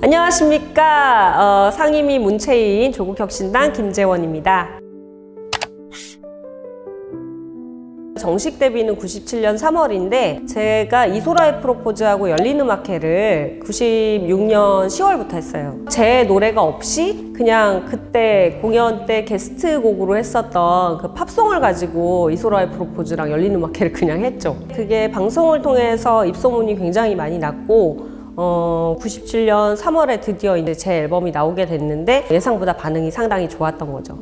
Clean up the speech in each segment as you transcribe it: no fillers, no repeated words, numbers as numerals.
안녕하십니까. 상임위 문체위인 조국혁신당 김재원입니다. 정식 데뷔는 97년 3월인데 제가 이소라의 프로포즈하고 열린음악회를 96년 10월부터 했어요. 제 노래가 없이 그냥 그때 공연 때 게스트곡으로 했었던 그 팝송을 가지고 이소라의 프로포즈랑 열린음악회를 그냥 했죠. 그게 방송을 통해서 입소문이 굉장히 많이 났고 97년 3월에 드디어 이제 제 앨범이 나오게 됐는데 예상보다 반응이 상당히 좋았던 거죠.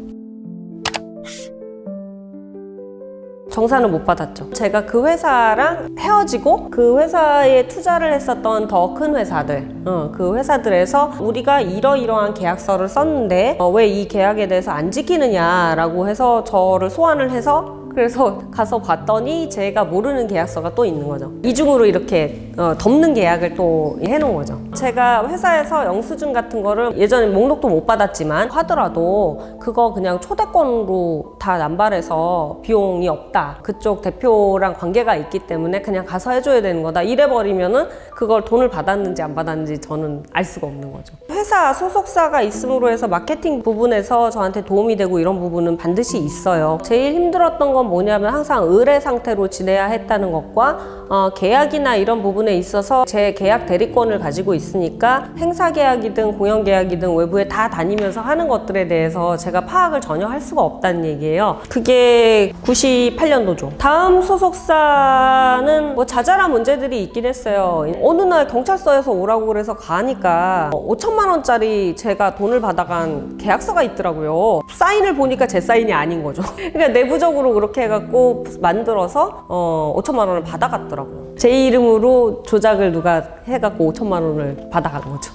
정산은 못 받았죠. 제가 그 회사랑 헤어지고 그 회사에 투자를 했었던 더 큰 회사들, 그 회사들에서 우리가 이러이러한 계약서를 썼는데 왜 이 계약에 대해서 안 지키느냐라고 해서 저를 소환을 해서 그래서 가서 봤더니 제가 모르는 계약서가 또 있는 거죠. 이중으로 이렇게 덮는 계약을 또 해놓은 거죠. 제가 회사에서 영수증 같은 거를 예전에 목록도 못 받았지만 하더라도 그거 그냥 초대권으로 다 남발해서 비용이 없다. 그쪽 대표랑 관계가 있기 때문에 그냥 가서 해줘야 되는 거다. 이래버리면은 그걸 돈을 받았는지 안 받았는지 저는 알 수가 없는 거죠. 회사 소속사가 있음으로 해서 마케팅 부분에서 저한테 도움이 되고 이런 부분은 반드시 있어요. 제일 힘들었던 건 뭐냐면 항상 의뢰 상태로 지내야 했다는 것과 계약이나 이런 부분에 있어서 제 계약 대리권을 가지고 있으니까 행사 계약이든 공연 계약이든 외부에 다 다니면서 하는 것들에 대해서 제가 파악을 전혀 할 수가 없다는 얘기예요. 그게 98년도죠. 다음 소속사는 뭐 자잘한 문제들이 있긴 했어요. 어느 날 경찰서에서 오라고 그래서 가니까 5천만 원짜리 제가 돈을 받아간 계약서가 있더라고요. 사인을 보니까 제 사인이 아닌 거죠. 그러니까 내부적으로 그렇게 해갖고 만들어서 5천만 원을 받아갔더라고요. 제 이름으로 조작을 누가 해갖고 5천만 원을 받아간 거죠.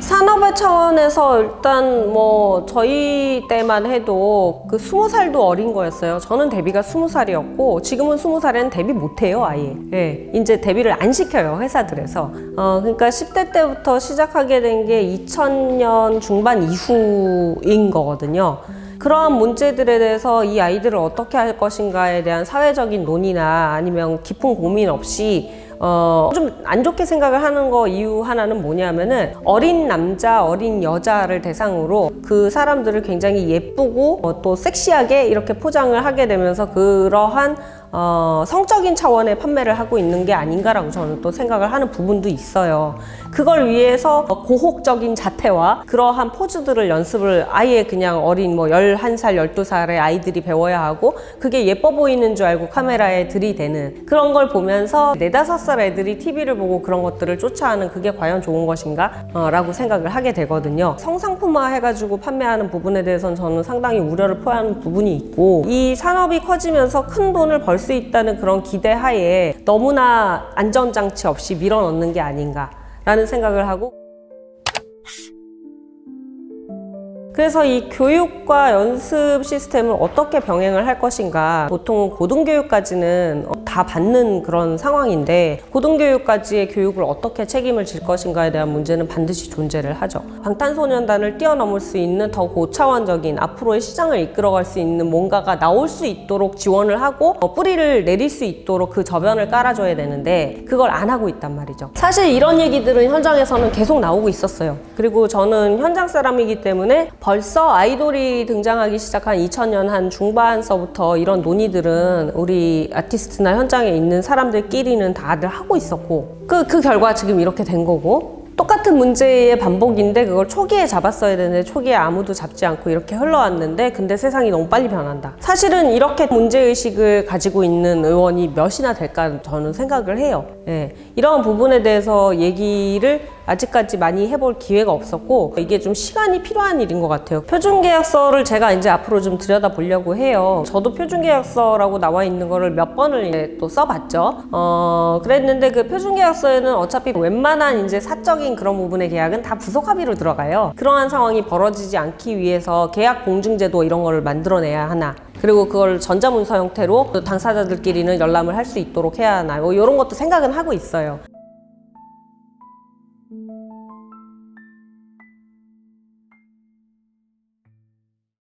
산업의 차원에서 일단 뭐 저희 때만 해도 그 20살도 어린 거였어요. 저는 데뷔가 20살이었고 지금은 20살에는 데뷔 못해요 아예. 예, 이제 데뷔를 안 시켜요 회사들에서. 그러니까 10대 때부터 시작하게 된 게 2000년 중반 이후인 거거든요. 그러한 문제들에 대해서 이 아이들을 어떻게 할 것인가에 대한 사회적인 논의나 아니면 깊은 고민 없이 좀 안 좋게 생각을 하는 거 이유 하나는 뭐냐면은 어린 남자, 어린 여자를 대상으로 그 사람들을 굉장히 예쁘고 또 섹시하게 이렇게 포장을 하게 되면서 그러한 성적인 차원의 판매를 하고 있는 게 아닌가라고 저는 또 생각을 하는 부분도 있어요. 그걸 위해서 고혹적인 자태와 그러한 포즈들을 연습을 아예 그냥 어린 뭐 11살, 12살의 아이들이 배워야 하고 그게 예뻐 보이는 줄 알고 카메라에 들이대는 그런 걸 보면서 4, 5살 애들이 TV를 보고 그런 것들을 쫓아하는 그게 과연 좋은 것인가? 라고 생각을 하게 되거든요. 성상품화 해가지고 판매하는 부분에 대해서는 저는 상당히 우려를 표하는 부분이 있고 이 산업이 커지면서 큰 돈을 벌 수 있다는 그런 기대하에 너무나 안전장치 없이 밀어넣는 게 아닌가 라는 생각을 하고 그래서 이 교육과 연습 시스템을 어떻게 병행을 할 것인가 보통 고등교육까지는 다 받는 그런 상황인데 고등교육까지의 교육을 어떻게 책임을 질 것인가에 대한 문제는 반드시 존재를 하죠. 방탄소년단을 뛰어넘을 수 있는 더 고차원적인 앞으로의 시장을 이끌어갈 수 있는 뭔가가 나올 수 있도록 지원을 하고 뿌리를 내릴 수 있도록 그 저변을 깔아줘야 되는데 그걸 안 하고 있단 말이죠. 사실 이런 얘기들은 현장에서는 계속 나오고 있었어요. 그리고 저는 현장 사람이기 때문에 벌써 아이돌이 등장하기 시작한 2000년 한 중반서부터 이런 논의들은 우리 아티스트나 현장에 있는 사람들끼리는 다들 하고 있었고 그 결과 지금 이렇게 된 거고 똑같은 문제의 반복인데 그걸 초기에 잡았어야 되는데 초기에 아무도 잡지 않고 이렇게 흘러왔는데 근데 세상이 너무 빨리 변한다. 사실은 이렇게 문제의식을 가지고 있는 의원이 몇이나 될까 저는 생각을 해요. 예, 이런 부분에 대해서 얘기를 아직까지 많이 해볼 기회가 없었고 이게 좀 시간이 필요한 일인 것 같아요. 표준계약서를 제가 이제 앞으로 좀 들여다보려고 해요. 저도 표준계약서라고 나와 있는 거를 몇 번을 이제 또 써봤죠. 그랬는데 그 표준계약서에는 어차피 웬만한 이제 사적인 그런 부분의 계약은 다 부속합의로 들어가요. 그러한 상황이 벌어지지 않기 위해서 계약 공증제도 이런 거를 만들어내야 하나 그리고 그걸 전자문서 형태로 당사자들끼리는 열람을 할 수 있도록 해야 하나 이런 것도 생각은 하고 있어요.